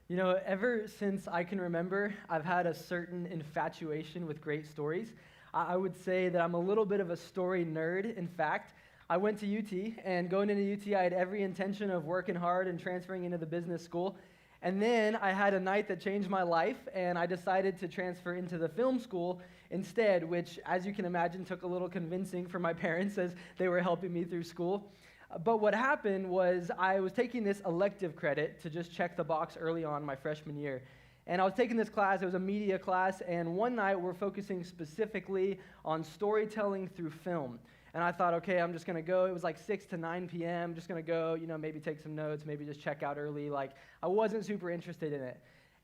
You know, ever since I can remember, I've had a certain infatuation with great stories. I would say that I'm a little bit of a story nerd. In fact, I went to UT, and going into UT, I had every intention of working hard and transferring into the business school. And then I had a night that changed my life, and I decided to transfer into the film school instead, which, as you can imagine, took a little convincing for my parents as they were helping me through school. But what happened was I was taking this elective credit to just check the box early on my freshman year. And I was taking this class, it was a media class, and one night we're focusing specifically on storytelling through film. And I thought, okay, I'm just going to go. It was like 6 to 9 p.m., just going to go, maybe take some notes, maybe just check out early. Like, I wasn't super interested in it.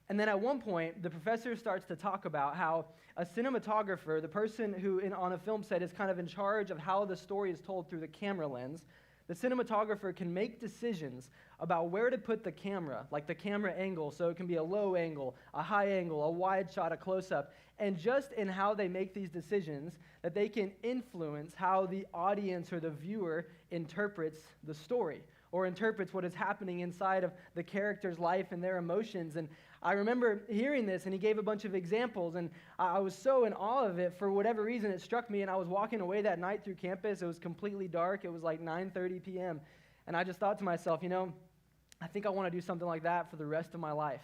And then at one point, the professor starts to talk about how a cinematographer, the person who on a film set is kind of in charge of how the story is told through the camera lens, the cinematographer can make decisions about where to put the camera, like the camera angle, so it can be a low angle, a high angle, a wide shot, a close-up, and just in how they make these decisions, that they can influence how the audience or the viewer interprets the story or interprets what is happening inside of the character's life and their emotions. And I remember hearing this, and he gave a bunch of examples, and I was so in awe of it. For whatever reason, it struck me, and I was walking away that night through campus. It was completely dark. It was like 9:30 p.m., and I just thought to myself, I think I want to do something like that for the rest of my life.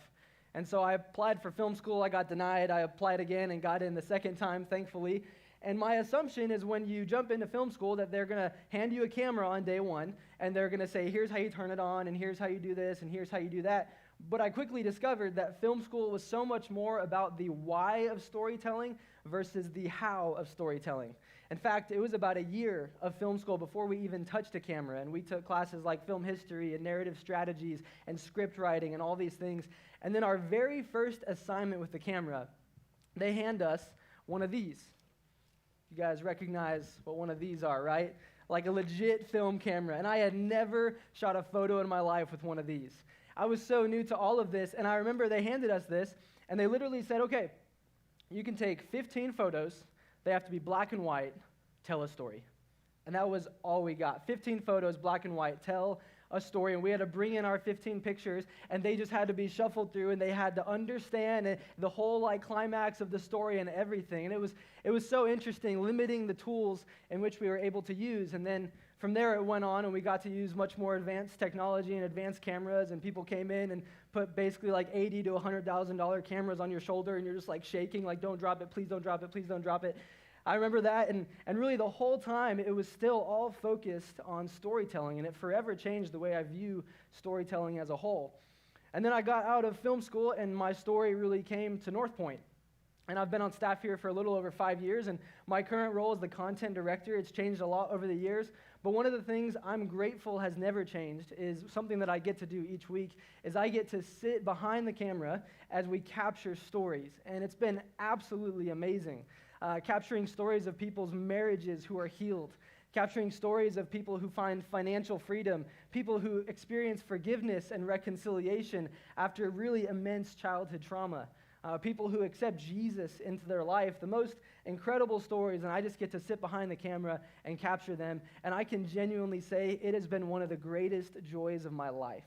And so I applied for film school. I got denied. I applied again and got in the second time, thankfully. And my assumption is when you jump into film school that they're going to hand you a camera on day one, and they're going to say, here's how you turn it on, and here's how you do this, and here's how you do that. But I quickly discovered that film school was so much more about the why of storytelling versus the how of storytelling. In fact, it was about a year of film school before we even touched a camera, and we took classes like film history and narrative strategies and script writing and all these things. And then our very first assignment with the camera, they hand us one of these. You guys recognize what one of these are, right? Like a legit film camera. And I had never shot a photo in my life with one of these. I was so new to all of this, and I remember they handed us this, and they literally said, okay, you can take 15 photos. They have to be black and white. Tell a story. And that was all we got. 15 photos, black and white, tell a story. And we had to bring in our 15 pictures, and they just had to be shuffled through, and they had to understand the whole climax of the story and everything. And it was so interesting, limiting the tools in which we were able to use. And then from there it went on, and we got to use much more advanced technology and advanced cameras, and people came in and put basically like $80,000 to $100,000 cameras on your shoulder, and you're just like shaking, like, don't drop it, please don't drop it, please don't drop it. I remember that, and really the whole time it was still all focused on storytelling, and it forever changed the way I view storytelling as a whole. And then I got out of film school, and my story really came to North Point. And I've been on staff here for a little over 5 years, and my current role is the content director. It's changed a lot over the years, but one of the things I'm grateful has never changed is something that I get to do each week, is I get to sit behind the camera as we capture stories, and it's been absolutely amazing. Capturing stories of people's marriages who are healed, capturing stories of people who find financial freedom, people who experience forgiveness and reconciliation after really immense childhood trauma, people who accept Jesus into their life, the most incredible stories, and I just get to sit behind the camera and capture them, and I can genuinely say it has been one of the greatest joys of my life.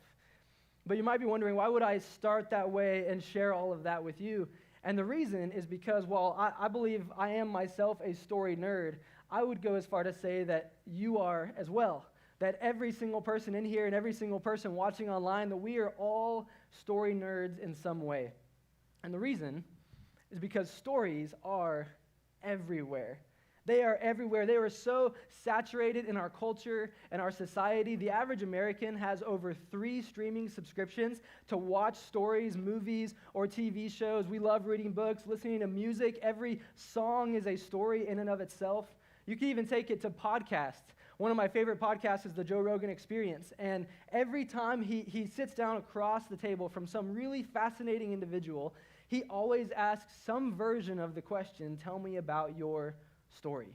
But you might be wondering, why would I start that way and share all of that with you? And the reason is because while I believe I am myself a story nerd, I would go as far to say that you are as well. That every single person in here and every single person watching online, that we are all story nerds in some way. And the reason is because stories are everywhere. They are everywhere. They are so saturated in our culture and our society. The average American has over 3 streaming subscriptions to watch stories, movies, or TV shows. We love reading books, listening to music. Every song is a story in and of itself. You can even take it to podcasts. One of my favorite podcasts is the Joe Rogan Experience. And every time he sits down across the table from some really fascinating individual, he always asks some version of the question, tell me about your story.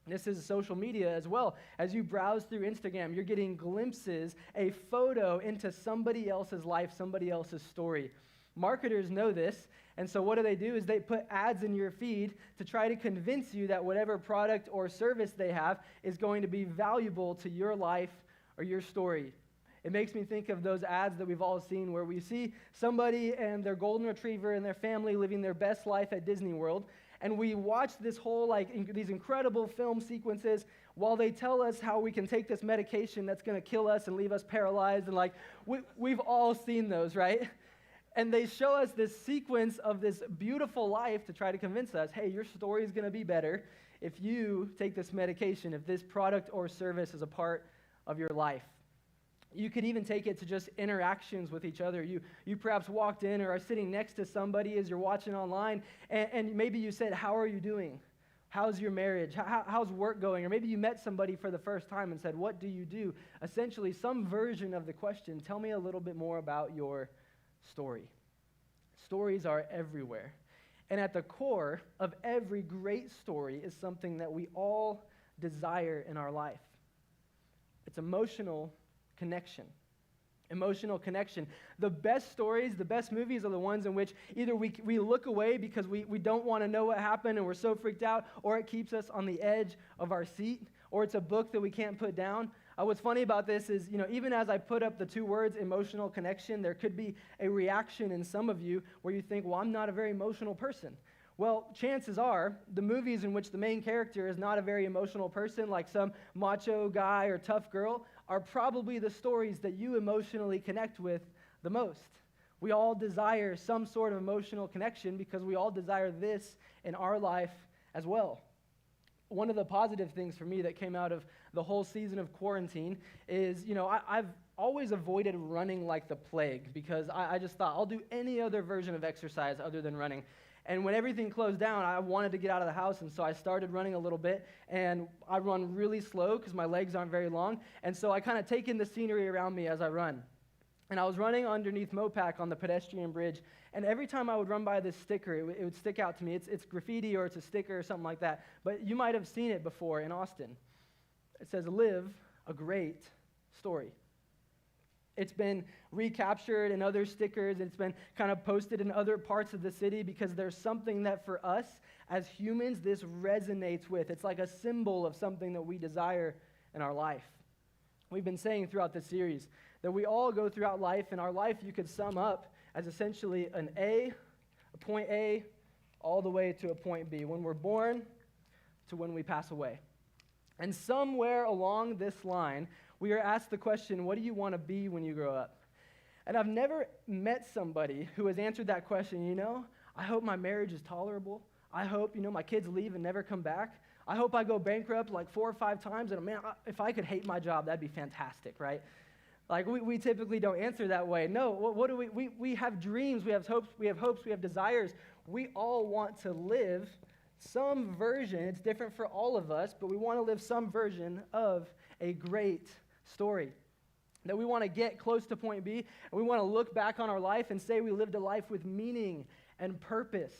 This is social media as well. As you browse through Instagram, you're getting glimpses, a photo into somebody else's life, somebody else's story. Marketers know this, and so what do? Is they put ads in your feed to try to convince you that whatever product or service they have is going to be valuable to your life or your story. It makes me think of those ads that we've all seen where we see somebody and their golden retriever and their family living their best life at Disney World, and we watch this whole, these incredible film sequences while they tell us how we can take this medication that's going to kill us and leave us paralyzed, and we've all seen those, right? And they show us this sequence of this beautiful life to try to convince us, hey, your story is going to be better if you take this medication, if this product or service is a part of your life. You could even take it to just interactions with each other. You perhaps walked in or are sitting next to somebody as you're watching online, and maybe you said, how are you doing? How's your marriage? How's work going? Or maybe you met somebody for the first time and said, what do you do? Essentially, some version of the question, tell me a little bit more about your story. Stories are everywhere. And at the core of every great story is something that we all desire in our life. It's emotional connection. Emotional connection. The best stories, the best movies are the ones in which either we look away because we don't want to know what happened and we're so freaked out, or it keeps us on the edge of our seat, or it's a book that we can't put down. What's funny about this is, even as I put up the two words, emotional connection, there could be a reaction in some of you where you think, well, I'm not a very emotional person. Well, chances are, the movies in which the main character is not a very emotional person, like some macho guy or tough girl, are probably the stories that you emotionally connect with the most. We all desire some sort of emotional connection because we all desire this in our life as well. One of the positive things for me that came out of the whole season of quarantine is, I've always avoided running like the plague because I just thought I'll do any other version of exercise other than running. And when everything closed down, I wanted to get out of the house, and so I started running a little bit, and I run really slow because my legs aren't very long, and so I kind of take in the scenery around me as I run. And I was running underneath Mopac on the pedestrian bridge, and every time I would run by this sticker, it would stick out to me. It's graffiti or it's a sticker or something like that, but you might have seen it before in Austin. It says, "Live a great story." It's been recaptured in other stickers. It's been kind of posted in other parts of the city because there's something that for us as humans, this resonates with. It's like a symbol of something that we desire in our life. We've been saying throughout this series that we all go throughout life, and our life you could sum up as essentially a point A, all the way to a point B, when we're born to when we pass away. And somewhere along this line, we are asked the question, what do you want to be when you grow up? And I've never met somebody who has answered that question, I hope my marriage is tolerable. I hope, my kids leave and never come back. I hope I go bankrupt like 4 or 5 times, and man, if I could hate my job, that'd be fantastic, right? We typically don't answer that way. No, what do we have dreams, we have hopes, we have desires. We all want to live some version, it's different for all of us, but we want to live some version of a great story. That we want to get close to point B, and we want to look back on our life and say we lived a life with meaning and purpose,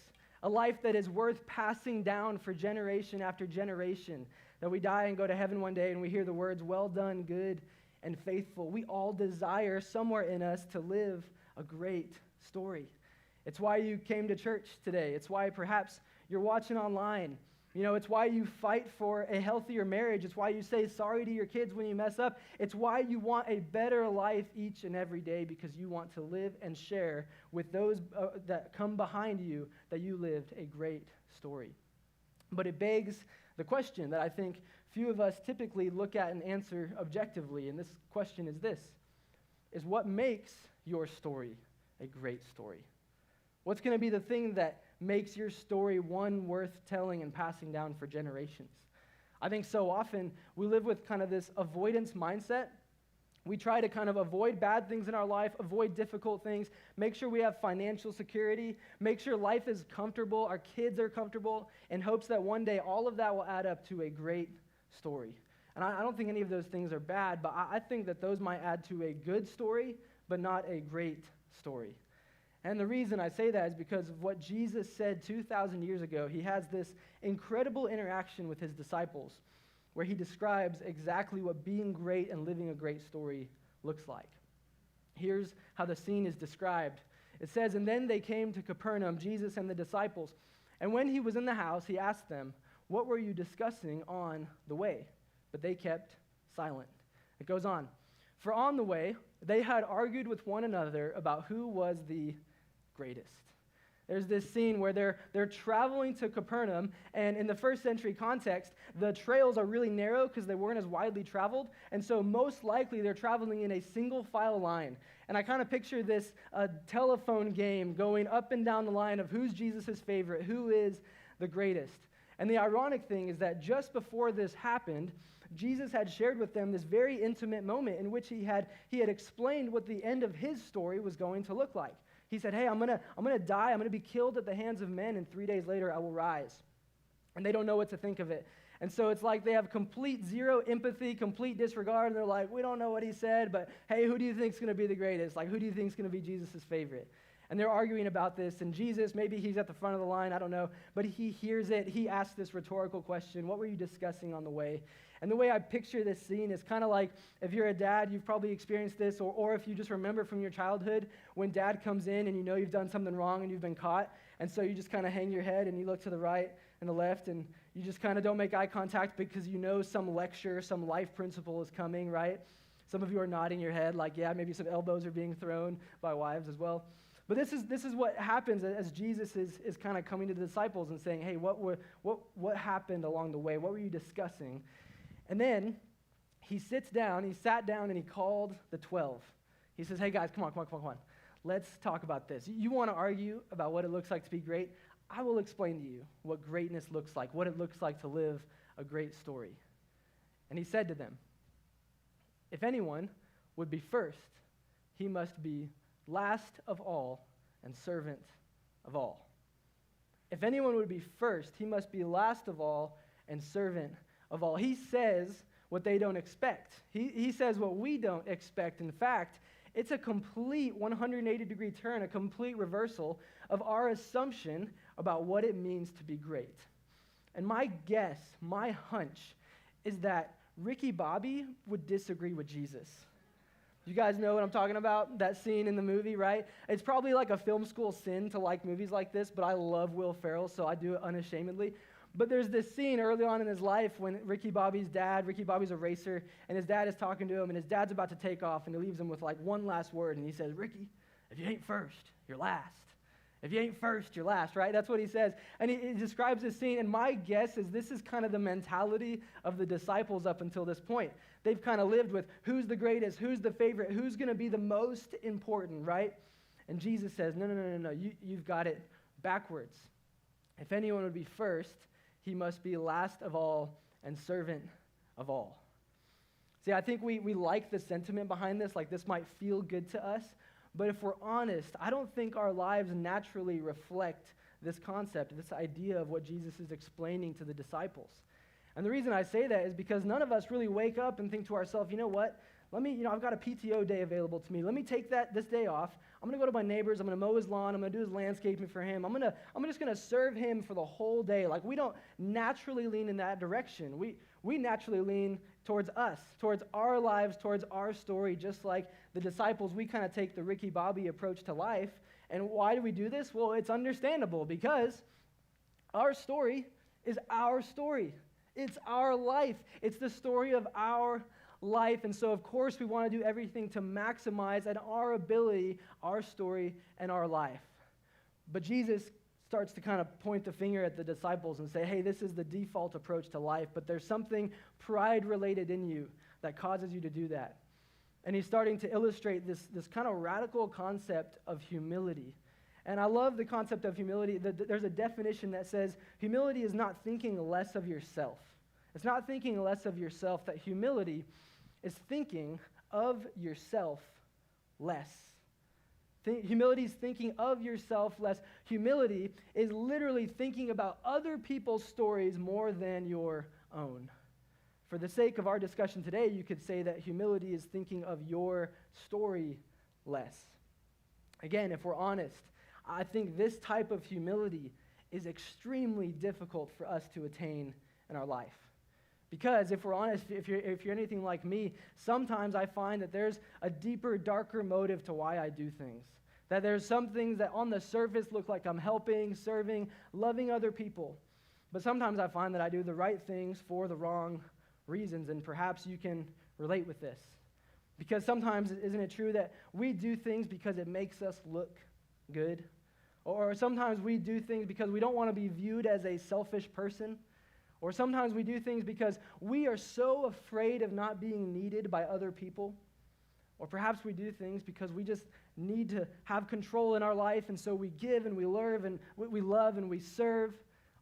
a life that is worth passing down for generation after generation, that we die and go to heaven one day and we hear the words, well done, good and faithful. We all desire somewhere in us to live a great story. It's why you came to church today. It's why perhaps you're watching online. It's why you fight for a healthier marriage. It's why you say sorry to your kids when you mess up. It's why you want a better life each and every day, because you want to live and share with those that come behind you that you lived a great story. But it begs the question that I think few of us typically look at and answer objectively, and this question is this, is what makes your story a great story? What's going to be the thing that makes your story one worth telling and passing down for generations? I think so often we live with kind of this avoidance mindset. We try to kind of avoid bad things in our life, avoid difficult things, make sure we have financial security, make sure life is comfortable, our kids are comfortable, in hopes that one day all of that will add up to a great story. And I don't think any of those things are bad, but I think that those might add to a good story, but not a great story. And the reason I say that is because of what Jesus said 2,000 years ago. He has this incredible interaction with his disciples where he describes exactly what being great and living a great story looks like. Here's how the scene is described. It says, "And then they came to Capernaum, Jesus and the disciples. And when he was in the house, he asked them, 'What were you discussing on the way?' But they kept silent." It goes on. "For on the way, they had argued with one another about who was the greatest. There's this scene where they're traveling to Capernaum, and in the first century context, the trails are really narrow because they weren't as widely traveled, and so most likely they're traveling in a single file line. And I kind of picture this telephone game going up and down the line of who's Jesus' favorite, who is the greatest. And the ironic thing is that just before this happened, Jesus had shared with them this very intimate moment in which he had explained what the end of his story was going to look like. He said, hey, I'm gonna die, I'm gonna be killed at the hands of men, and 3 days later I will rise. And they don't know what to think of it. And so it's like they have complete zero empathy, complete disregard, and they're like, we don't know what he said, but hey, who do you think is gonna be the greatest? Like, who do you think is gonna be Jesus' favorite? And they're arguing about this, and Jesus, maybe he's at the front of the line, I don't know, but he hears it. He asks this rhetorical question, what were you discussing on the way? And the way I picture this scene is kind of like, if you're a dad, you've probably experienced this, or if you just remember from your childhood, when dad comes in and you know you've done something wrong and you've been caught, and so you just kind of hang your head and you look to the right and the left, and you just kind of don't make eye contact because you know some lecture, some life principle is coming, right? Some of you are nodding your head like, yeah, maybe some elbows are being thrown by wives as well. But this is what happens as Jesus is kind of coming to the disciples and saying, hey, what happened along the way? What were you discussing? And then he sat down and he called the 12. He says, hey guys, come on. Let's talk about this. You want to argue about what it looks like to be great? I will explain to you what greatness looks like, what it looks like to live a great story. And he said to them, if anyone would be first, he must be last of all and servant of all. If anyone would be first, he must be last of all and servant of all. He says what they don't expect. He says what we don't expect. In fact, it's a complete 180-degree turn, a complete reversal of our assumption about what it means to be great. And my guess, my hunch, is that Ricky Bobby would disagree with Jesus. You guys know what I'm talking about? That scene in the movie, right? It's probably like a film school sin to like movies like this, but I love Will Ferrell, so I do it unashamedly. But there's this scene early on in his life when Ricky Bobby's a racer, and his dad is talking to him, and his dad's about to take off, and he leaves him with like one last word, and he says, Ricky, if you ain't first, you're last. If you ain't first, you're last, right? That's what he says. And he describes this scene, and my guess is this is kind of the mentality of the disciples up until this point. They've kind of lived with who's the greatest, who's the favorite, who's going to be the most important, right? And Jesus says, no, you've got it backwards. If anyone would be first, he must be last of all and servant of all. See, I think we like the sentiment behind this, like this might feel good to us, but if we're honest, I don't think our lives naturally reflect this concept, this idea of what Jesus is explaining to the disciples. And the reason I say that is because none of us really wake up and think to ourselves, you know what, I've got a PTO day available to me. Let me take this day off. I'm going to go to my neighbor's. I'm going to mow his lawn. I'm going to do his landscaping for him. I'm just going to serve him for the whole day. Like, we don't naturally lean in that direction. We naturally lean towards us, towards our lives, towards our story, just like the disciples. We kind of take the Ricky Bobby approach to life. And why do we do this? Well, it's understandable because our story is our story. It's our life. It's the story of our life. And so, of course, we want to do everything to maximize at our ability, our story, and our life. But Jesus starts to kind of point the finger at the disciples and say, hey, this is the default approach to life, but there's something pride-related in you that causes you to do that. And he's starting to illustrate this kind of radical concept of humility. And I love the concept of humility. There's a definition that says humility is not thinking less of yourself. It's not thinking less of yourself, that humility is thinking of yourself less. Humility is thinking of yourself less. Humility is literally thinking about other people's stories more than your own. For the sake of our discussion today, you could say that humility is thinking of your story less. Again, if we're honest, I think this type of humility is extremely difficult for us to attain in our life. Because if we're honest, if you're anything like me, sometimes I find that there's a deeper, darker motive to why I do things. That there's some things that on the surface look like I'm helping, serving, loving other people. But sometimes I find that I do the right things for the wrong reasons, and perhaps you can relate with this. Because sometimes, isn't it true that we do things because it makes us look good? Or sometimes we do things because we don't want to be viewed as a selfish person. Or sometimes we do things because we are so afraid of not being needed by other people. Or perhaps we do things because we just need to have control in our life, and so we give and we love and we serve,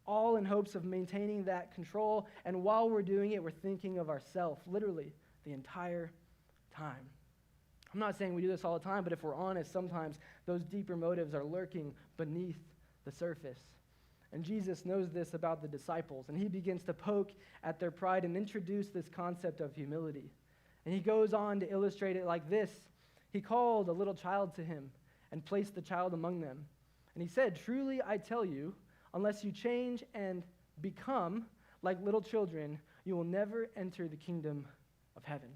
all in hopes of maintaining that control. And while we're doing it, we're thinking of ourselves, literally, the entire time. I'm not saying we do this all the time, but if we're honest, sometimes those deeper motives are lurking beneath the surface. And Jesus knows this about the disciples, and he begins to poke at their pride and introduce this concept of humility. And he goes on to illustrate it like this. He called a little child to him and placed the child among them. And he said, "Truly I tell you, unless you change and become like little children, you will never enter the kingdom of heaven."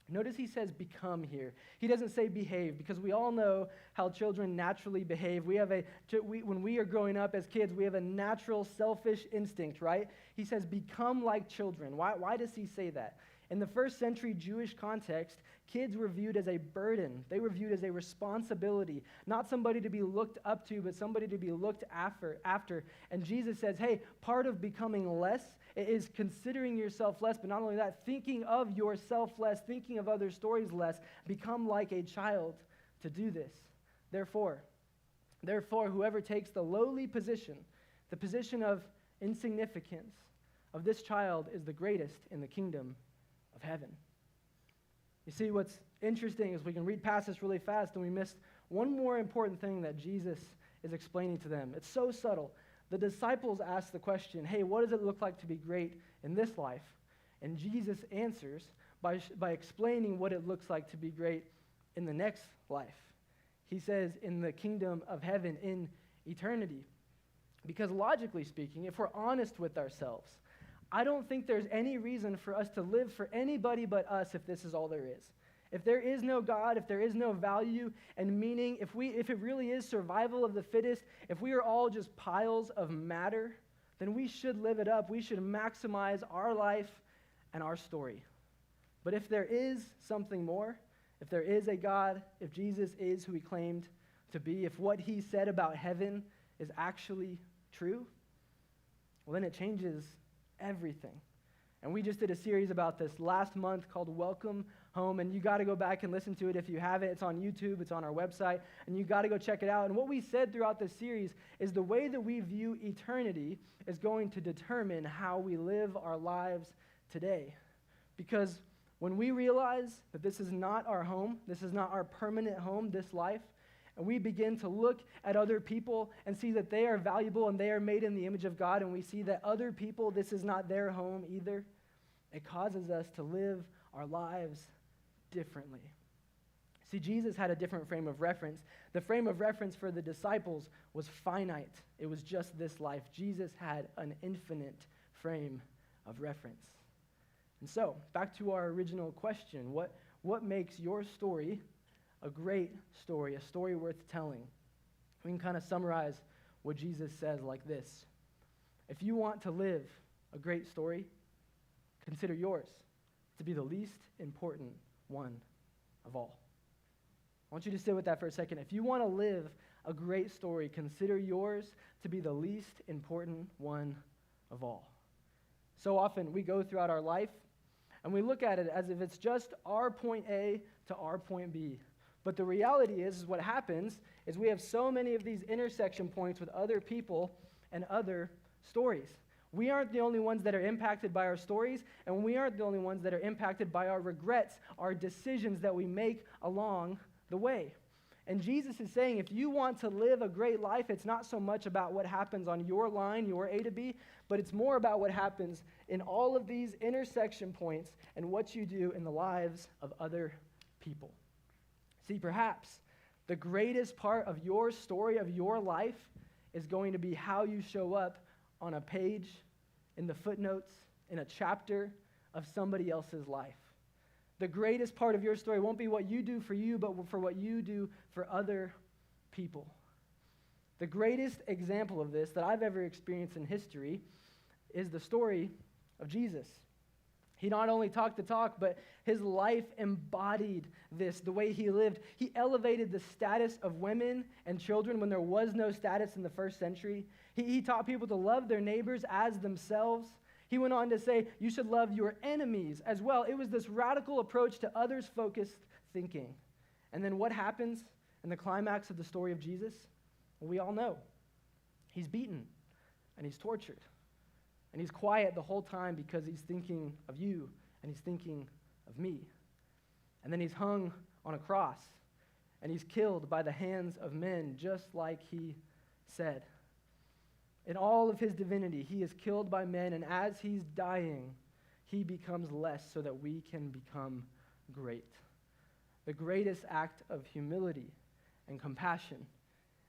Notice he says become here. He doesn't say behave, because we all know how children naturally behave. When we are growing up as kids, we have a natural selfish instinct, right? He says become like children. Why does he say that? In the first century Jewish context, kids were viewed as a burden. They were viewed as a responsibility, not somebody to be looked up to, but somebody to be looked after. And Jesus says, hey, part of becoming less is considering yourself less, but not only that, thinking of yourself less, thinking of other stories less. Become like a child to do this. Therefore, whoever takes the lowly position, the position of insignificance of this child, is the greatest in the kingdom of heaven. You see, what's interesting is we can read past this really fast and we miss one more important thing that Jesus is explaining to them. It's so subtle. The disciples ask the question, hey, what does it look like to be great in this life? And Jesus answers by explaining what it looks like to be great in the next life. He says, in the kingdom of heaven, in eternity. Because logically speaking, if we're honest with ourselves, I don't think there's any reason for us to live for anybody but us if this is all there is. If there is no God, if there is no value and meaning, if it really is survival of the fittest, if we are all just piles of matter, then we should live it up. We should maximize our life and our story. But if there is something more, if there is a God, if Jesus is who he claimed to be, if what he said about heaven is actually true, well, then it changes everything. And we just did a series about this last month called Welcome Home, and you got to go back and listen to it if you haven't. It's on YouTube, it's on our website, and you got to go check it out. And what we said throughout this series is the way that we view eternity is going to determine how we live our lives today. Because when we realize that this is not our home, this is not our permanent home, this life, and we begin to look at other people and see that they are valuable and they are made in the image of God, and we see that other people, this is not their home either, it causes us to live our lives differently. See, Jesus had a different frame of reference. The frame of reference for the disciples was finite. It was just this life. Jesus had an infinite frame of reference. And so, back to our original question, what makes your story a great story, a story worth telling? We can kind of summarize what Jesus says like this. If you want to live a great story, consider yours to be the least important one of all. I want you to sit with that for a second. If you want to live a great story, consider yours to be the least important one of all. So often we go throughout our life and we look at it as if it's just our point A to our point B. But the reality is what happens is we have so many of these intersection points with other people and other stories. We aren't the only ones that are impacted by our stories, and we aren't the only ones that are impacted by our regrets, our decisions that we make along the way. And Jesus is saying if you want to live a great life, it's not so much about what happens on your line, your A to B, but it's more about what happens in all of these intersection points and what you do in the lives of other people. See, perhaps the greatest part of your story, of your life, is going to be how you show up on a page, in the footnotes, in a chapter of somebody else's life. The greatest part of your story won't be what you do for you, but for what you do for other people. The greatest example of this that I've ever experienced in history is the story of Jesus. He not only talked the talk, but his life embodied this, the way he lived. He elevated the status of women and children when there was no status in the first century. He taught people to love their neighbors as themselves. He went on to say, you should love your enemies as well. It was this radical approach to others-focused thinking. And then what happens in the climax of the story of Jesus? Well, we all know. He's beaten, and he's tortured. And he's quiet the whole time because he's thinking of you, and he's thinking of me. And then he's hung on a cross, and he's killed by the hands of men, just like he said. In all of his divinity, he is killed by men, and as he's dying, he becomes less so that we can become great. The greatest act of humility and compassion,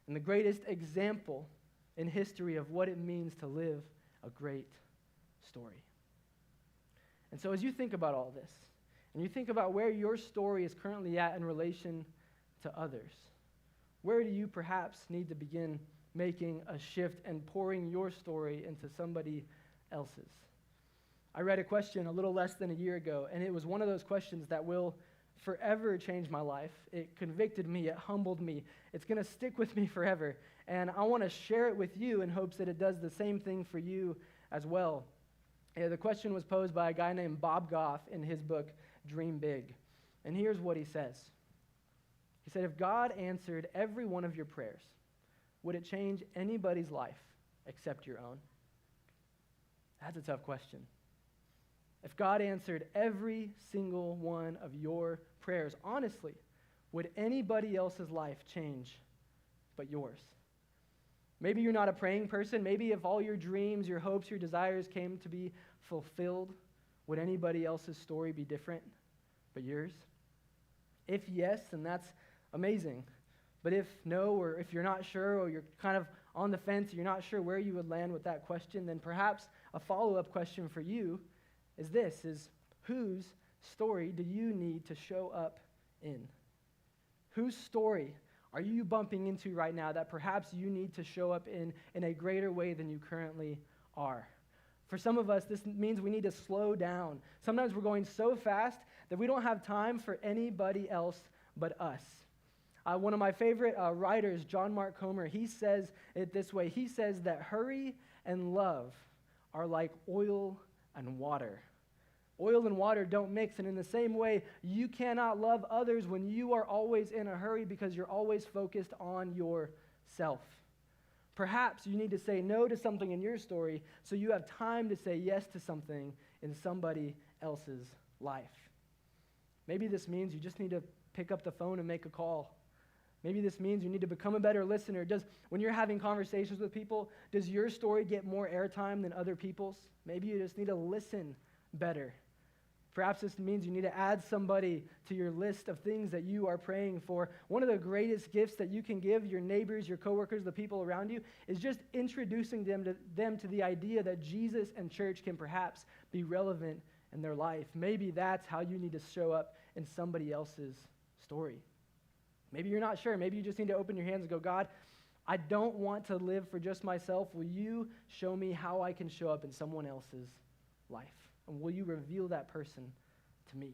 and the greatest example in history of what it means to live a great story. And so as you think about all this, and you think about where your story is currently at in relation to others, where do you perhaps need to begin making a shift and pouring your story into somebody else's? I read a question a little less than a year ago, and it was one of those questions that will forever change my life. It convicted me. It humbled me. It's going to stick with me forever. And I want to share it with you in hopes that it does the same thing for you as well. The question was posed by a guy named Bob Goff in his book, Dream Big. And here's what he says. He said, if God answered every one of your prayers, would it change anybody's life except your own? That's a tough question. If God answered every single one of your prayers, honestly, would anybody else's life change but yours? Maybe you're not a praying person. Maybe if all your dreams, your hopes, your desires came to be fulfilled, would anybody else's story be different but yours? If yes, then that's amazing. But if no, or if you're not sure, or you're kind of on the fence, you're not sure where you would land with that question, then perhaps a follow-up question for you is this, is whose story do you need to show up in? Whose story are you bumping into right now that perhaps you need to show up in a greater way than you currently are? For some of us, this means we need to slow down. Sometimes we're going so fast that we don't have time for anybody else but us. One of my favorite writers, John Mark Comer, he says it this way. He says that hurry and love are like oil and water. Oil and water don't mix, and in the same way, you cannot love others when you are always in a hurry because you're always focused on yourself. Perhaps you need to say no to something in your story so you have time to say yes to something in somebody else's life. Maybe this means you just need to pick up the phone and make a call. Maybe this means you need to become a better listener. When you're having conversations with people, does your story get more airtime than other people's? Maybe you just need to listen better. Perhaps this means you need to add somebody to your list of things that you are praying for. One of the greatest gifts that you can give your neighbors, your coworkers, the people around you, is just introducing them to the idea that Jesus and church can perhaps be relevant in their life. Maybe that's how you need to show up in somebody else's story. Maybe you're not sure. Maybe you just need to open your hands and go, God, I don't want to live for just myself. Will you show me how I can show up in someone else's life? And will you reveal that person to me?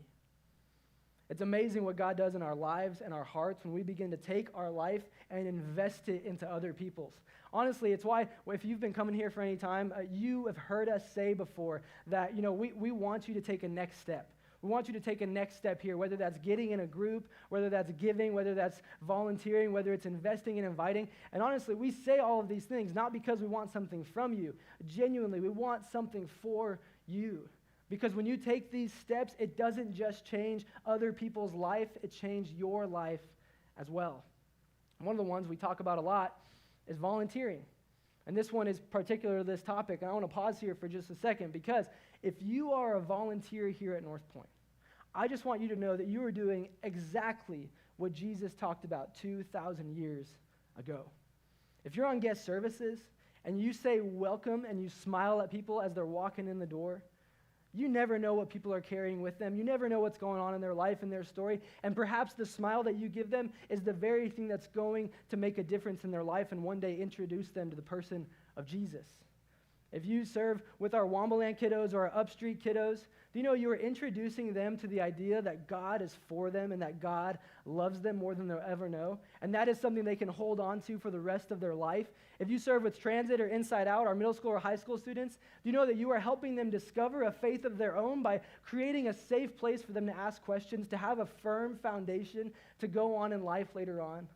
It's amazing what God does in our lives and our hearts when we begin to take our life and invest it into other people's. Honestly, it's why if you've been coming here for any time, you have heard us say before that, we want you to take a next step. We want you to take a next step here, whether that's getting in a group, whether that's giving, whether that's volunteering, whether it's investing and inviting. And honestly, we say all of these things not because we want something from you. Genuinely, we want something for you. Because when you take these steps, it doesn't just change other people's life, it changes your life as well. One of the ones we talk about a lot is volunteering. And this one is particular to this topic. And I want to pause here for just a second because if you are a volunteer here at North Point, I just want you to know that you are doing exactly what Jesus talked about 2,000 years ago. If you're on guest services and you say welcome and you smile at people as they're walking in the door, you never know what people are carrying with them. You never know what's going on in their life and their story. And perhaps the smile that you give them is the very thing that's going to make a difference in their life and one day introduce them to the person of Jesus. If you serve with our Wombaland kiddos or our Upstreet kiddos, do you know you are introducing them to the idea that God is for them and that God loves them more than they'll ever know? And that is something they can hold on to for the rest of their life. If you serve with Transit or Inside Out, our middle school or high school students, do you know that you are helping them discover a faith of their own by creating a safe place for them to ask questions, to have a firm foundation to go on in life later on?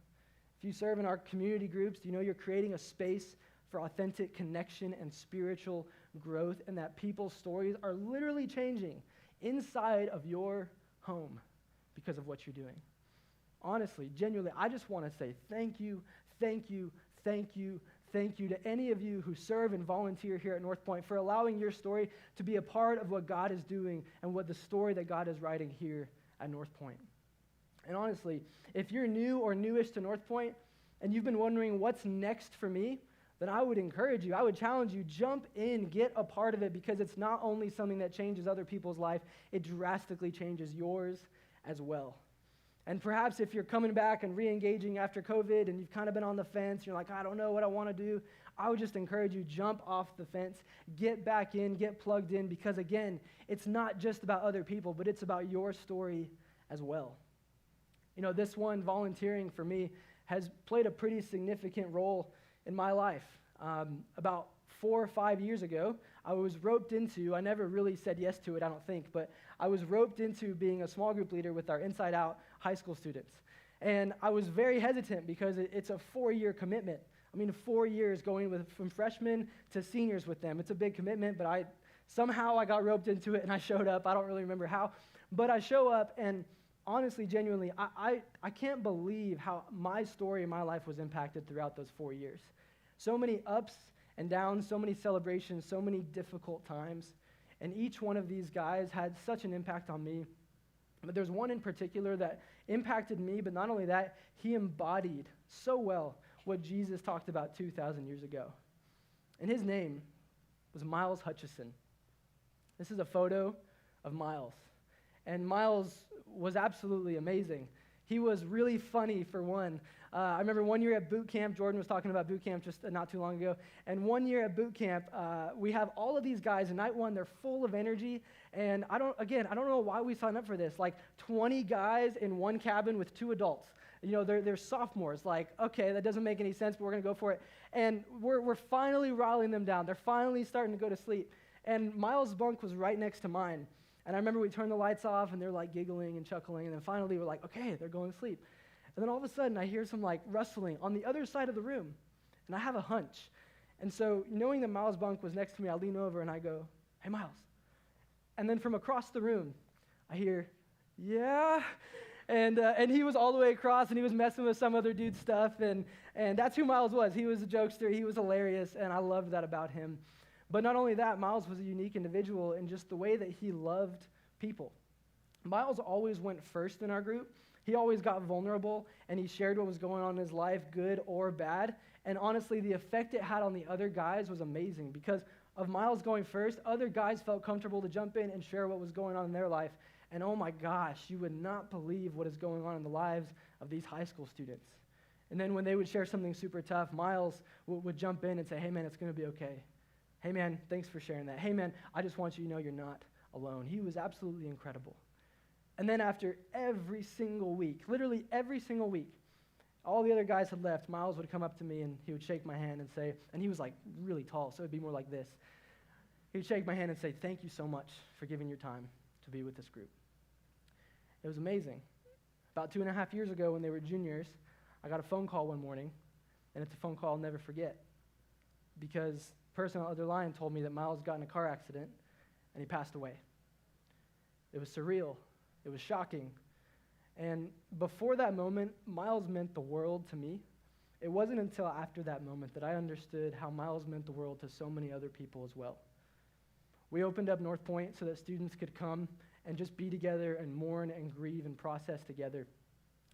If you serve in our community groups, do you know you're creating a space for authentic connection and spiritual growth, and that people's stories are literally changing inside of your home because of what you're doing? Honestly, genuinely, I just want to say thank you, thank you, thank you, thank you to any of you who serve and volunteer here at North Point for allowing your story to be a part of what God is doing and what the story that God is writing here at North Point. And honestly, if you're new or newish to North Point and you've been wondering what's next for me, then I would encourage you, I would challenge you, jump in, get a part of it, because it's not only something that changes other people's life, it drastically changes yours as well. And perhaps if you're coming back and re-engaging after COVID and you've kind of been on the fence, you're like, I don't know what I want to do, I would just encourage you, jump off the fence, get back in, get plugged in, because again, it's not just about other people, but it's about your story as well. You know, this one, volunteering for me, has played a pretty significant role in my life. About 4 or 5 years ago, I was roped into, I never really said yes to it, I don't think, but I was roped into being a small group leader with our Inside Out high school students. And I was very hesitant because it's a 4-year commitment. I mean, 4 years going from freshmen to seniors with them. It's a big commitment, but somehow I got roped into it and I showed up. I don't really remember how, but I show up, and honestly, genuinely, I can't believe how my story in my life was impacted throughout those 4 years. So many ups and downs, so many celebrations, so many difficult times. And each one of these guys had such an impact on me. But there's one in particular that impacted me, but not only that, he embodied so well what Jesus talked about 2,000 years ago. And his name was Miles Hutchison. This is a photo of Miles. And Miles was absolutely amazing. He was really funny, for one. I remember one year at boot camp, Jordan was talking about boot camp just not too long ago, and one year at boot camp, we have all of these guys, and night one, they're full of energy, and I don't know why we signed up for this, like 20 guys in one cabin with 2 adults. You know, they're sophomores, like, okay, that doesn't make any sense, but we're going to go for it. And we're finally riling them down. They're finally starting to go to sleep. And Miles' bunk was right next to mine. And I remember we turned the lights off, and they're like giggling and chuckling, and then finally we're like, okay, they're going to sleep. And then all of a sudden I hear some like rustling on the other side of the room, and I have a hunch. And so knowing that Miles' bunk was next to me, I lean over and I go, hey, Miles. And then from across the room, I hear, yeah. And he was all the way across, and he was messing with some other dude's stuff, and that's who Miles was. He was a jokester, he was hilarious, and I loved that about him. But not only that, Miles was a unique individual in just the way that he loved people. Miles always went first in our group. He always got vulnerable, and he shared what was going on in his life, good or bad. And honestly, the effect it had on the other guys was amazing. Because of Miles going first, other guys felt comfortable to jump in and share what was going on in their life. And oh my gosh, you would not believe what is going on in the lives of these high school students. And then when they would share something super tough, Miles would jump in and say, hey man, it's going to be okay. Hey man, thanks for sharing that. Hey man, I just want you to know you're not alone. He was absolutely incredible. And then after every single week, literally every single week, all the other guys had left, Miles would come up to me and he would shake my hand and say, and he was like really tall, so it'd be more like this. He would shake my hand and say, thank you so much for giving your time to be with this group. It was amazing. About 2.5 years ago when they were juniors, I got a phone call one morning, and it's a phone call I'll never forget, because the person on the other line told me that Miles got in a car accident and he passed away. It was surreal. It was shocking. And before that moment, Miles meant the world to me. It wasn't until after that moment that I understood how Miles meant the world to so many other people as well. We opened up North Point so that students could come and just be together and mourn and grieve and process together.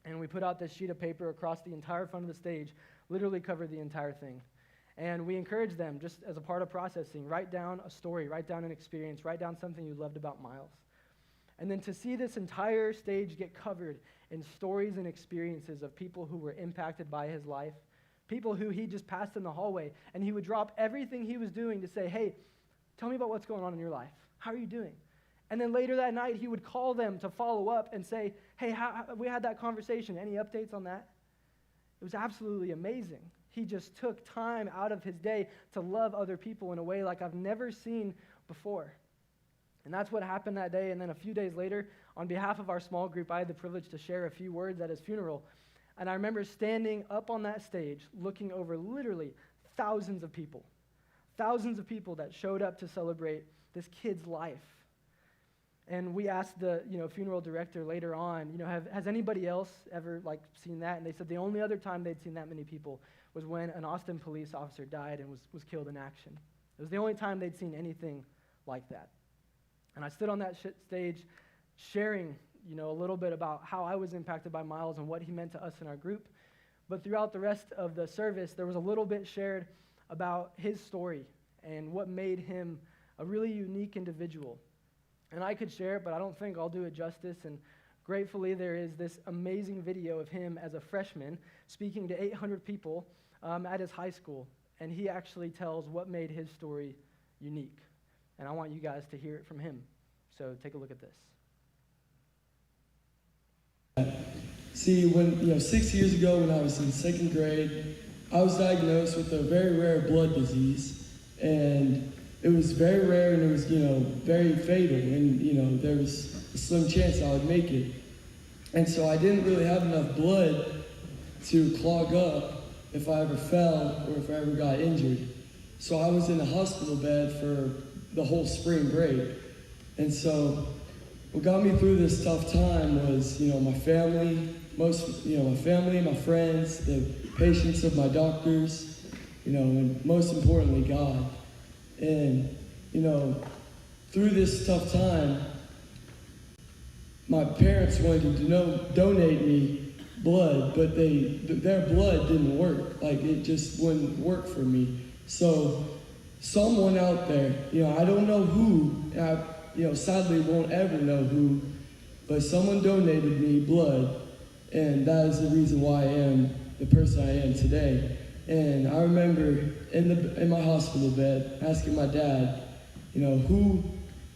And we put out this sheet of paper across the entire front of the stage, literally covered the entire thing. And we encouraged them, just as a part of processing, write down a story, write down an experience, write down something you loved about Miles. And then to see this entire stage get covered in stories and experiences of people who were impacted by his life people who he just passed in the hallway, and he would drop everything he was doing to say, hey, tell me about what's going on in your life. How are you doing? And then later that night, he would call them to follow up and say, hey, we had that conversation. Any updates on that? It was absolutely amazing. He just took time out of his day to love other people in a way like I've never seen before. And that's what happened that day. And then a few days later, on behalf of our small group, I had the privilege to share a few words at his funeral. And I remember standing up on that stage, looking over literally thousands of people that showed up to celebrate this kid's life. And we asked the funeral director later on, has anybody else ever seen that? And they said the only other time they'd seen that many people was when an Austin police officer died and was killed in action. It was the only time they'd seen anything like that. And I stood on that stage sharing, a little bit about how I was impacted by Miles and what he meant to us in our group. But throughout the rest of the service, there was a little bit shared about his story and what made him a really unique individual. And I could share it, but I don't think I'll do it justice. And gratefully, there is this amazing video of him as a freshman speaking to 800 people at his high school. And he actually tells what made his story unique. And I want you guys to hear it from him. So take a look at this. See, 6 years ago when I was in second grade, I was diagnosed with a very rare blood disease. And it was very rare and it was, very fatal. And, there was a slim chance I would make it. And so I didn't really have enough blood to clog up if I ever fell or if I ever got injured. So I was in a hospital bed for the whole spring break. And so what got me through this tough time was, my family, my family, my friends, the patience of my doctors, and most importantly, God. And, through this tough time, my parents wanted to donate me blood, but their blood didn't work. It just wouldn't work for me. So someone out there, I don't know who, sadly won't ever know who, but someone donated me blood, and that is the reason why I am the person I am today. And I remember in my hospital bed asking my dad,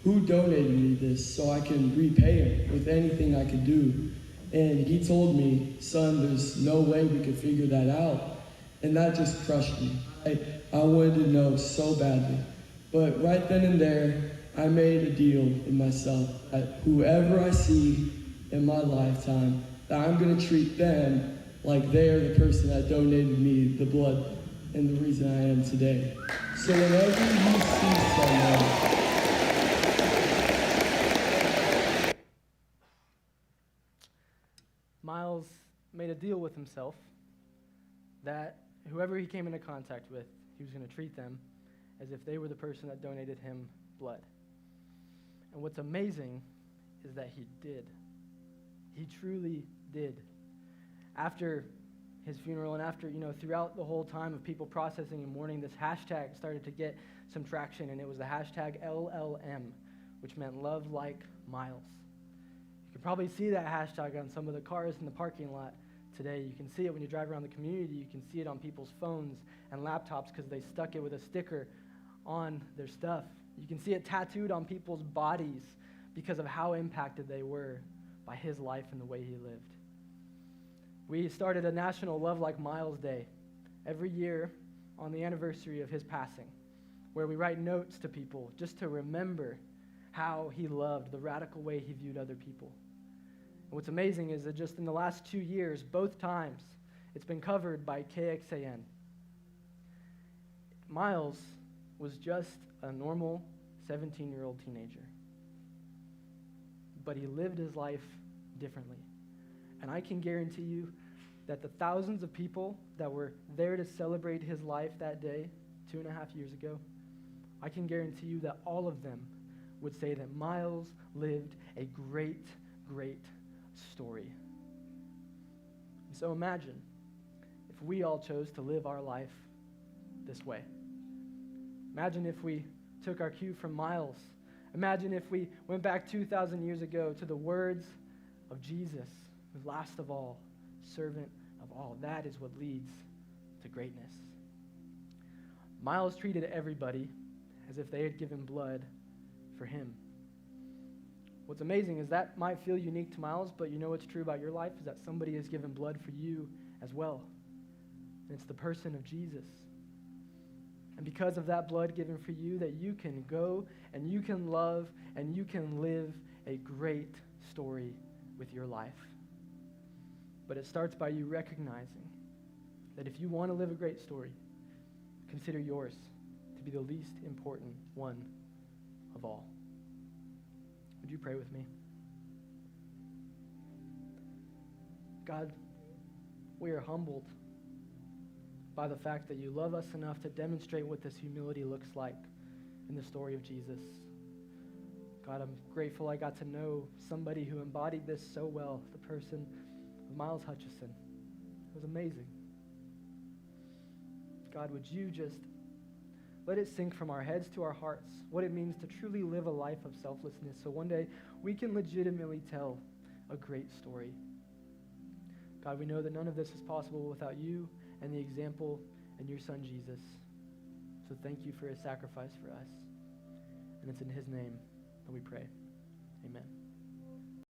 who donated me this so I can repay him with anything I could do. And he told me, son, there's no way we could figure that out. And that just crushed me. I wanted to know so badly. But right then and there, I made a deal with myself that whoever I see in my lifetime, that I'm going to treat them like they are the person that donated me the blood and the reason I am today. So whenever you see someone, Miles made a deal with himself that whoever he came into contact with, he was going to treat them as if they were the person that donated him blood. And what's amazing is that he did. He truly did. After his funeral and after, throughout the whole time of people processing and mourning, this hashtag started to get some traction, and it was the hashtag LLM, which meant Love Like Miles. You can probably see that hashtag on some of the cars in the parking lot today. You can see it when you drive around the community. You can see it on people's phones and laptops because they stuck it with a sticker on their stuff. You can see it tattooed on people's bodies because of how impacted they were by his life and the way he lived. We started a National Love Like Miles Day every year on the anniversary of his passing, where we write notes to people just to remember how he loved, the radical way he viewed other people. And what's amazing is that just in the last 2 years, both times, it's been covered by KXAN. Miles was just a normal 17-year-old teenager, but he lived his life differently. And I can guarantee you that the thousands of people that were there to celebrate his life that day, 2.5 years ago, I can guarantee you that all of them would say that Miles lived a great, great story. And so imagine if we all chose to live our life this way. Imagine if we took our cue from Miles. Imagine if we went back 2,000 years ago to the words of Jesus, who last of all, servant of all. That is what leads to greatness. Miles treated everybody as if they had given blood for him. What's amazing is that might feel unique to Miles, but you know what's true about your life is that somebody has given blood for you as well. And it's the person of Jesus. And because of that blood given for you, that you can go and you can love and you can live a great story with your life. But it starts by you recognizing that if you want to live a great story, consider yours to be the least important one of all. Would you pray with me? God, we are humbled by the fact that you love us enough to demonstrate what this humility looks like in the story of Jesus. God, I'm grateful I got to know somebody who embodied this so well, the person of Miles Hutchison. It was amazing. God, would you just let it sink from our heads to our hearts what it means to truly live a life of selflessness so one day we can legitimately tell a great story. God, we know that none of this is possible without you and the example and your son Jesus. So thank you for his sacrifice for us. And it's in his name that we pray. Amen.